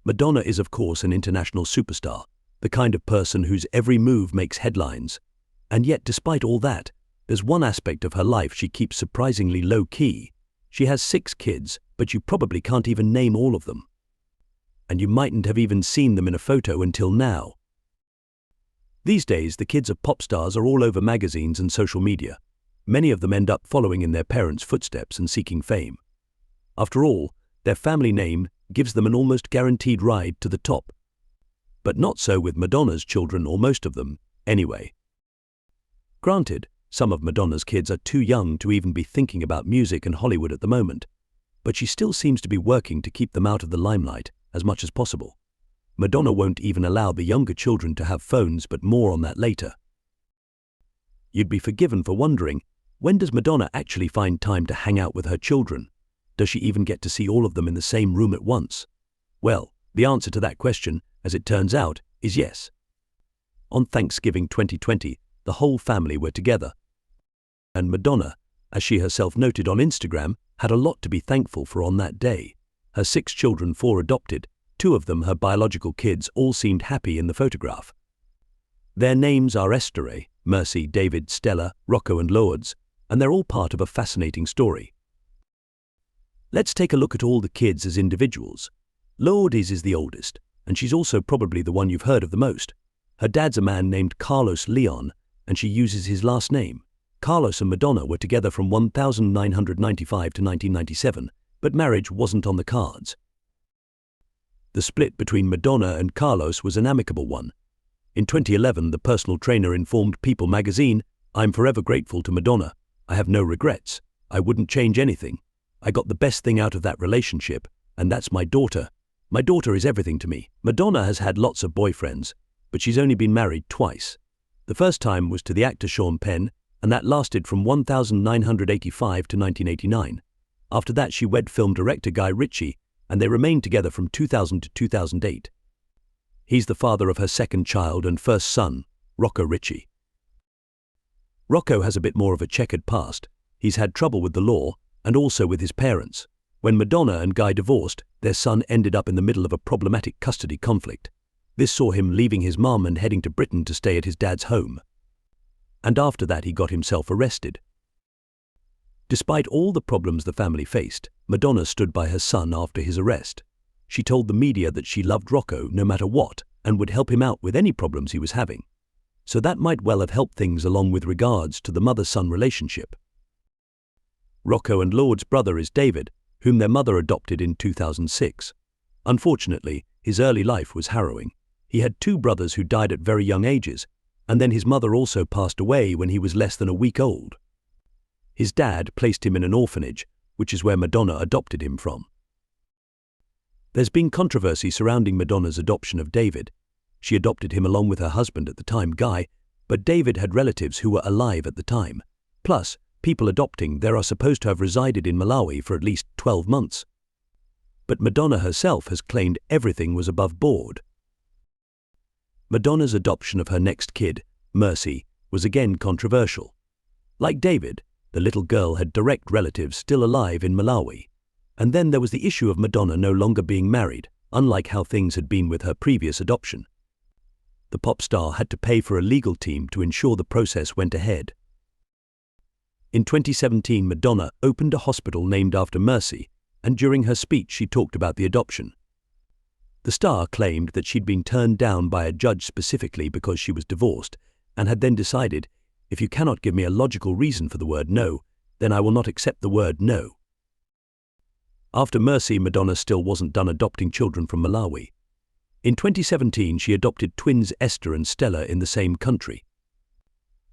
Madonna is of course an international superstar, the kind of person whose every move makes headlines. And yet despite all that, there's one aspect of her life she keeps surprisingly low-key. She has 6 kids, but you probably can't even name all of them. And you mightn't have even seen them in a photo until now. These days, the kids of pop stars are all over magazines and social media. Many of them end up following in their parents' footsteps and seeking fame. After all, their family name gives them an almost guaranteed ride to the top. But not so with Madonna's children, or most of them, anyway. Granted, some of Madonna's kids are too young to even be thinking about music and Hollywood at the moment, but she still seems to be working to keep them out of the limelight as much as possible. Madonna won't even allow the younger children to have phones, but more on that later. You'd be forgiven for wondering, when does Madonna actually find time to hang out with her children? Does she even get to see all of them in the same room at once? Well, the answer to that question, as it turns out, is yes. On Thanksgiving 2020, the whole family were together. And Madonna, as she herself noted on Instagram, had a lot to be thankful for on that day. Her 6 children, 4 adopted, 2 of them her biological kids, all seemed happy in the photograph. Their names are Esther, Mercy, David, Stella, Rocco and Lourdes, and they're all part of a fascinating story. Let's take a look at all the kids as individuals. Lourdes is the oldest, and she's also probably the one you've heard of the most. Her dad's a man named Carlos Leon, and she uses his last name. Carlos and Madonna were together from 1995 to 1997, but marriage wasn't on the cards. The split between Madonna and Carlos was an amicable one. In 2011, the personal trainer informed People magazine, "I'm forever grateful to Madonna. I have no regrets. I wouldn't change anything. I got the best thing out of that relationship, and that's my daughter. My daughter is everything to me." Madonna has had lots of boyfriends, but she's only been married twice. The first time was to the actor Sean Penn, and that lasted from 1985 to 1989. After that, she wed film director Guy Ritchie, and they remained together from 2000 to 2008. He's the father of her second child and first son, Rocco Ritchie. Rocco has a bit more of a checkered past. He's had trouble with the law, and also with his parents. When Madonna and Guy divorced, their son ended up in the middle of a problematic custody conflict. This saw him leaving his mum and heading to Britain to stay at his dad's home. And after that, he got himself arrested. Despite all the problems the family faced, Madonna stood by her son after his arrest. She told the media that she loved Rocco no matter what and would help him out with any problems he was having. So that might well have helped things along with regards to the mother-son relationship. Rocco and Lourdes' brother is David, whom their mother adopted in 2006. Unfortunately, his early life was harrowing. He had 2 brothers who died at very young ages, and then his mother also passed away when he was less than a week old. His dad placed him in an orphanage, which is where Madonna adopted him from. There's been controversy surrounding Madonna's adoption of David. She adopted him along with her husband at the time, Guy, but David had relatives who were alive at the time. Plus, people adopting there are supposed to have resided in Malawi for at least 12 months. But Madonna herself has claimed everything was above board. Madonna's adoption of her next kid, Mercy, was again controversial. Like David, the little girl had direct relatives still alive in Malawi. And then there was the issue of Madonna no longer being married, unlike how things had been with her previous adoption. The pop star had to pay for a legal team to ensure the process went ahead. In 2017, Madonna opened a hospital named after Mercy, and during her speech she talked about the adoption. The star claimed that she'd been turned down by a judge specifically because she was divorced, and had then decided, "If you cannot give me a logical reason for the word no, then I will not accept the word no." After Mercy, Madonna still wasn't done adopting children from Malawi. In 2017, she adopted twins Esther and Stella in the same country.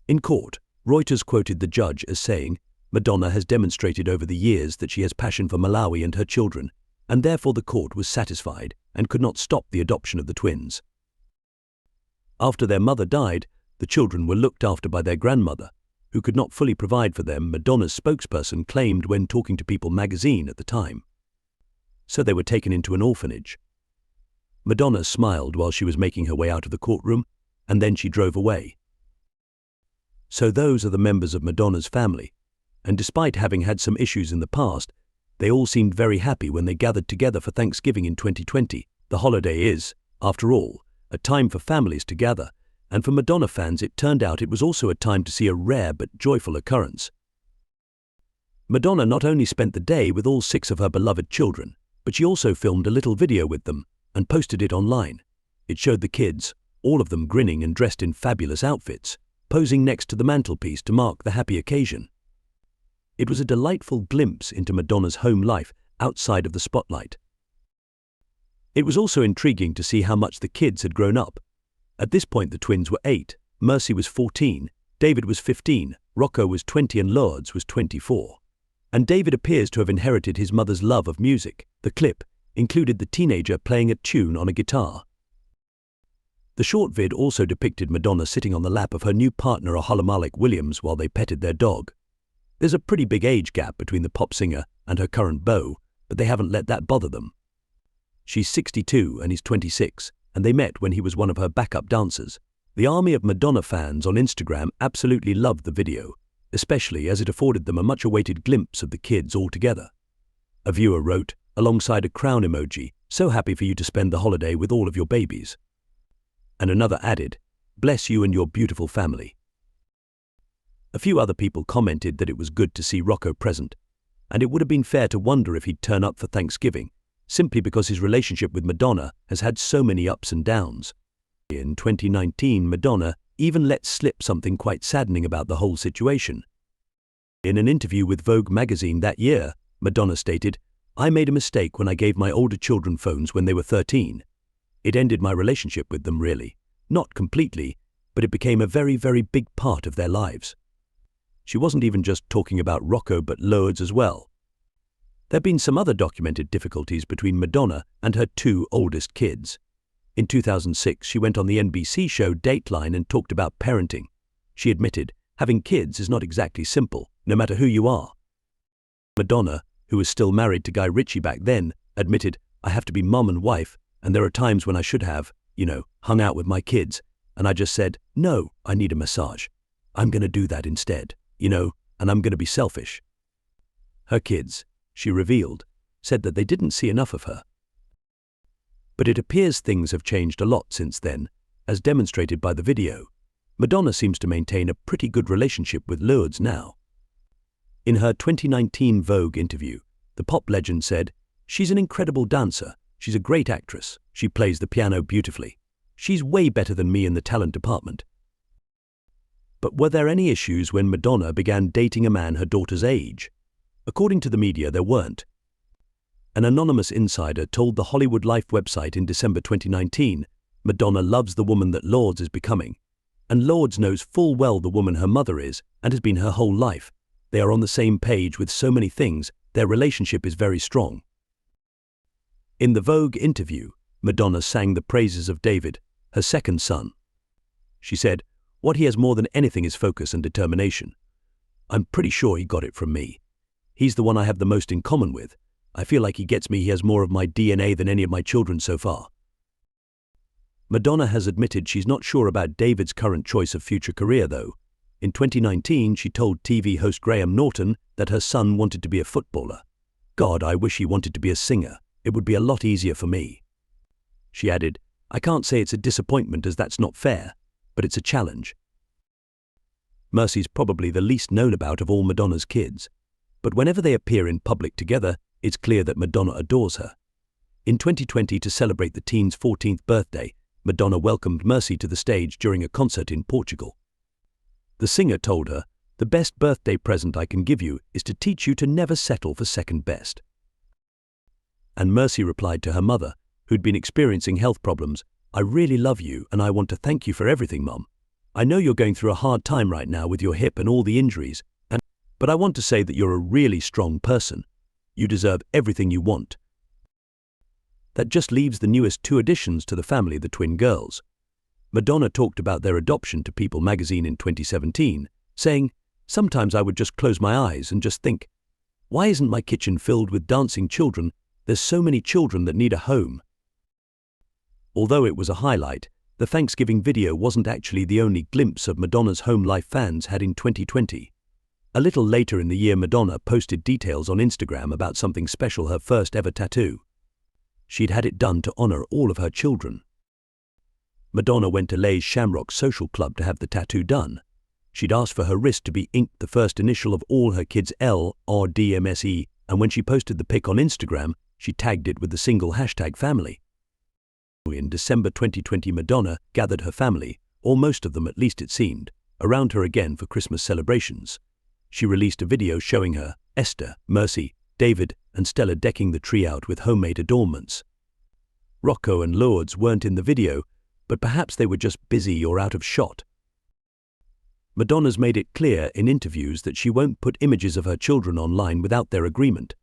In court, Reuters quoted the judge as saying, "Madonna has demonstrated over the years that she has passion for Malawi and her children, and therefore the court was satisfied and could not stop the adoption of the twins." After their mother died, the children were looked after by their grandmother, who could not fully provide for them, Madonna's spokesperson claimed when talking to People magazine at the time. So they were taken into an orphanage. Madonna smiled while she was making her way out of the courtroom, and then she drove away. So those are the members of Madonna's family, and despite having had some issues in the past, they all seemed very happy when they gathered together for Thanksgiving in 2020, The holiday is, after all, a time for families to gather, and for Madonna fans it turned out it was also a time to see a rare but joyful occurrence. Madonna not only spent the day with all 6 of her beloved children, but she also filmed a little video with them and posted it online. It showed the kids, all of them grinning and dressed in fabulous outfits, posing next to the mantelpiece to mark the happy occasion. It was a delightful glimpse into Madonna's home life outside of the spotlight. It was also intriguing to see how much the kids had grown up. At this point the twins were 8, Mercy was 14, David was 15, Rocco was 20 and Lourdes was 24. And David appears to have inherited his mother's love of music. The clip included the teenager playing a tune on a guitar. The short vid also depicted Madonna sitting on the lap of her new partner Aholomalik Williams while they petted their dog. There's a pretty big age gap between the pop singer and her current beau, but they haven't let that bother them. She's 62 and he's 26, and they met when he was one of her backup dancers. The army of Madonna fans on Instagram absolutely loved the video, especially as it afforded them a much-awaited glimpse of the kids all together. A viewer wrote, alongside a crown emoji, "So happy for you to spend the holiday with all of your babies." And another added, "Bless you and your beautiful family." A few other people commented that it was good to see Rocco present, and it would have been fair to wonder if he'd turn up for Thanksgiving, simply because his relationship with Madonna has had so many ups and downs. In 2019, Madonna even let slip something quite saddening about the whole situation. In an interview with Vogue magazine that year, Madonna stated, "I made a mistake when I gave my older children phones when they were 13. It ended my relationship with them really. Not completely, but it became a very, very big part of their lives." She wasn't even just talking about Rocco but Lourdes as well. There have been some other documented difficulties between Madonna and her 2 oldest kids. In 2006, she went on the NBC show Dateline and talked about parenting. She admitted, having kids is not exactly simple, no matter who you are. Madonna, who was still married to Guy Ritchie back then, admitted, "I have to be mum and wife, and there are times when I should have, hung out with my kids, and I just said, no, I need a massage. I'm going to do that instead, and I'm going to be selfish." Her kids, she revealed, said that they didn't see enough of her. But it appears things have changed a lot since then, as demonstrated by the video. Madonna seems to maintain a pretty good relationship with Lourdes now. In her 2019 Vogue interview, the pop legend said, "She's an incredible dancer, she's a great actress, she plays the piano beautifully. She's way better than me in the talent department." But were there any issues when Madonna began dating a man her daughter's age? According to the media, there weren't. An anonymous insider told the Hollywood Life website in December 2019, Madonna loves the woman that Lourdes is becoming, and Lourdes knows full well the woman her mother is and has been her whole life. They are on the same page with so many things, their relationship is very strong. In the Vogue interview, Madonna sang the praises of David, her second son. She said, "What he has more than anything is focus and determination. I'm pretty sure he got it from me. He's the one I have the most in common with. I feel like he gets me, he has more of my DNA than any of my children so far." Madonna has admitted she's not sure about David's current choice of future career though. In 2019, she told TV host Graham Norton that her son wanted to be a footballer. "God, I wish he wanted to be a singer. It would be a lot easier for me." She added, "I can't say it's a disappointment as that's not fair, but it's a challenge." Mercy's probably the least known about of all Madonna's kids, but whenever they appear in public together, it's clear that Madonna adores her. In 2020, to celebrate the teen's 14th birthday, Madonna welcomed Mercy to the stage during a concert in Portugal. The singer told her, "The best birthday present I can give you is to teach you to never settle for second best." And Mercy replied to her mother, who'd been experiencing health problems, "I really love you and I want to thank you for everything, Mum. I know you're going through a hard time right now with your hip and all the injuries, but I want to say that you're a really strong person. You deserve everything you want." That just leaves the newest 2 additions to the family, the twin girls. Madonna talked about their adoption to People magazine in 2017, saying, "Sometimes I would just close my eyes and just think, why isn't my kitchen filled with dancing children? There's so many children that need a home." Although it was a highlight, the Thanksgiving video wasn't actually the only glimpse of Madonna's home life fans had in 2020. A little later in the year, Madonna posted details on Instagram about something special, her first ever tattoo. she'd had it done to honor all of her children. Madonna went to Les Shamrock Social Club to have the tattoo done. She'd asked for her wrist to be inked the first initial of all her kids' LRDMSE, and when she posted the pic on Instagram, she tagged it with the single hashtag family. In December 2020, Madonna gathered her family, or most of them at least it seemed, around her again for Christmas celebrations. She released a video showing her, Esther, Mercy, David, and Stella decking the tree out with homemade adornments. Rocco and Lourdes weren't in the video, but perhaps they were just busy or out of shot. Madonna's made it clear in interviews that she won't put images of her children online without their agreement.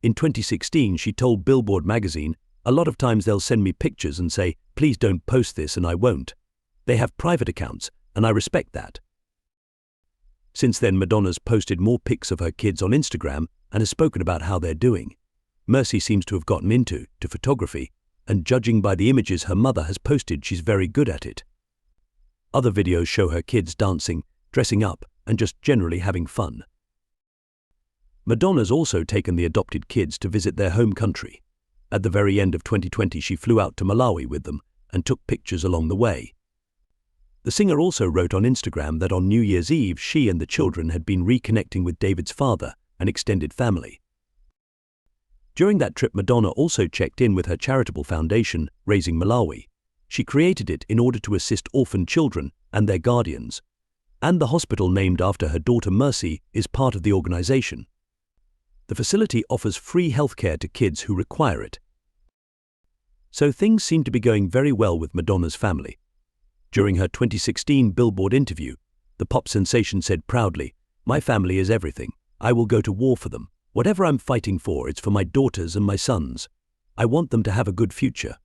In 2016, she told Billboard magazine, "A lot of times they'll send me pictures and say, 'Please don't post this,' and I won't. They have private accounts, and I respect that." Since then, Madonna's posted more pics of her kids on Instagram and has spoken about how they're doing. Mercy seems to have gotten into photography, and judging by the images her mother has posted, she's very good at it. Other videos show her kids dancing, dressing up, and just generally having fun. Madonna's also taken the adopted kids to visit their home country. At the very end of 2020, she flew out to Malawi with them and took pictures along the way. The singer also wrote on Instagram that on New Year's Eve, she and the children had been reconnecting with David's father and extended family. During that trip, Madonna also checked in with her charitable foundation, Raising Malawi. She created it in order to assist orphan children and their guardians. And the hospital named after her daughter Mercy is part of the organization. The facility offers free healthcare to kids who require it. So things seem to be going very well with Madonna's family. During her 2016 Billboard interview, the pop sensation said proudly, "My family is everything. I will go to war for them. Whatever I'm fighting for, it's for my daughters and my sons. I want them to have a good future."